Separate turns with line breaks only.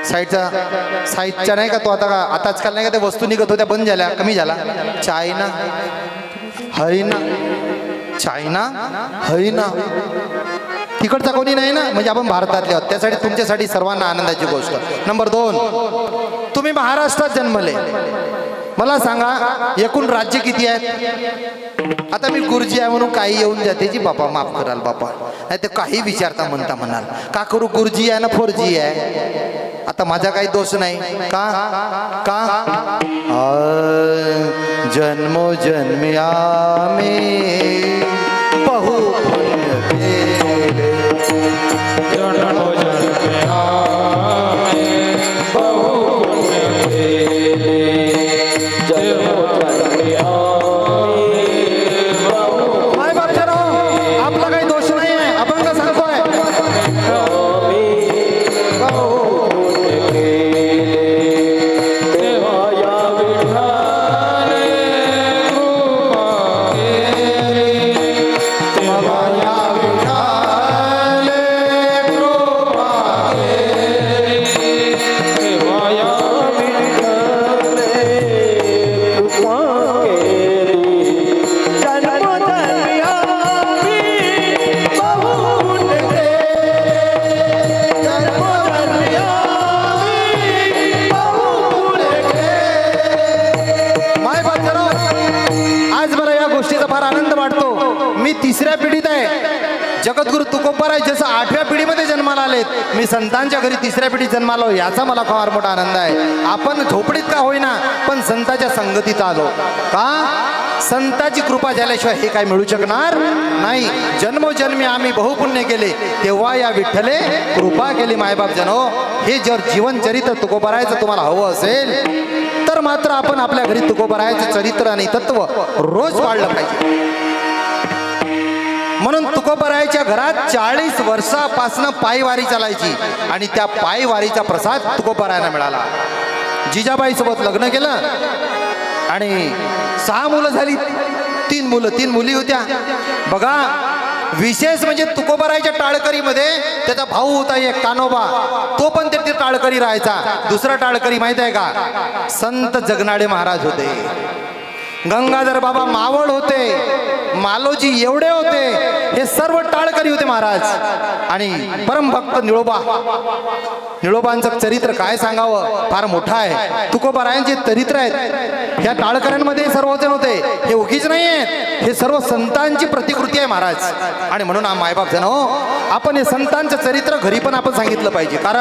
साईडच्या नाही का तो आता आजकाल नाही का त्या वस्तू निघत होत्या बंद झाल्या कमी झाला चायना हैना चायना हैना तिकडचा कोणी नाही ना म्हणजे आपण भारतातले आहोत त्यासाठी तुमच्यासाठी सर्वांना आनंदाची गोष्ट नंबर 2 तुम्ही महाराष्ट्रात जन्मले मला सांगा एकूण राज्य किती आहेत आता मी गुरुजी आहे म्हणून काही येऊन जाते जी बापा माफ कराल बापा नाही ते काही विचारता म्हणता म्हणाल का करू गुरुजी आहे ना 4G आहे आता माझा काही दोष नाही का का जन्मोजन्मी आम्ही बहु पुण्य केले जन्मोजन्मी आम्ही बहु पुण्य केले जन्मोजन्मी माय बापजानो आपला काही दोष नाही आहे आपण का सांगतोय मी तिसऱ्या पिढीत आहे जगद्गुरु तुकोबाराय जसं 8व्या पिढीमध्ये जन्माला आलेत मी संतांच्या घरी तिसऱ्या पिढीत जन्मालो याचा मला फार मोठा आनंद आहे आपण झोपडीत का होईना पण संतांच्या संगतीत आलो का संतांची कृपा झाल्याशिवाय हे काय मिळू शकणार नाही जन्मोजन्मी आम्ही बहुपुण्य केले तेव्हा या विठ्ठले कृपा केली मायबाप जनो हे जर जीवन चरित्र तुकोबारायचं तुम्हाला हवं असेल तर मात्र आपण आपल्या घरी तुकोबारायचं चरित्र आणि तत्व रोज पाळलं पाहिजे म्हणून तुकोबारायच्या घरात 40 वर्षापासून पायवारी चालायची आणि त्या पायवारीचा प्रसाद तुकोबारायांना मिळाला जिजाबाई सोबत लग्न केलं आणि 6 मुलं झाली 3 मुली होत्या बघा विशेष म्हणजे तुकोबारायच्या टाळकरीमध्ये त्याचा भाऊ होता एक कानोबा तो पण ते टाळकरी राहायचा दुसरा टाळकरी माहित आहे का संत जगनाडे महाराज होते गंगाधर बाबा मावळ होते मालोजी एवढे होते हे सर्व टाळकरी होते महाराज आणि परमभक्त निळोबांचं चरित्र काय सांगावं फार मोठं आहे तुकोबारायांचे चरित्र आहेत ह्या टाळकऱ्यांमध्ये सर्वजण होते हे उगीच नाही आहेत हे सर्व संतांची प्रतिकृती आहे महाराज आणि म्हणून मायबाप जनो आपण हे संतांचं चरित्र घरी पण आपण सांगितलं पाहिजे कारण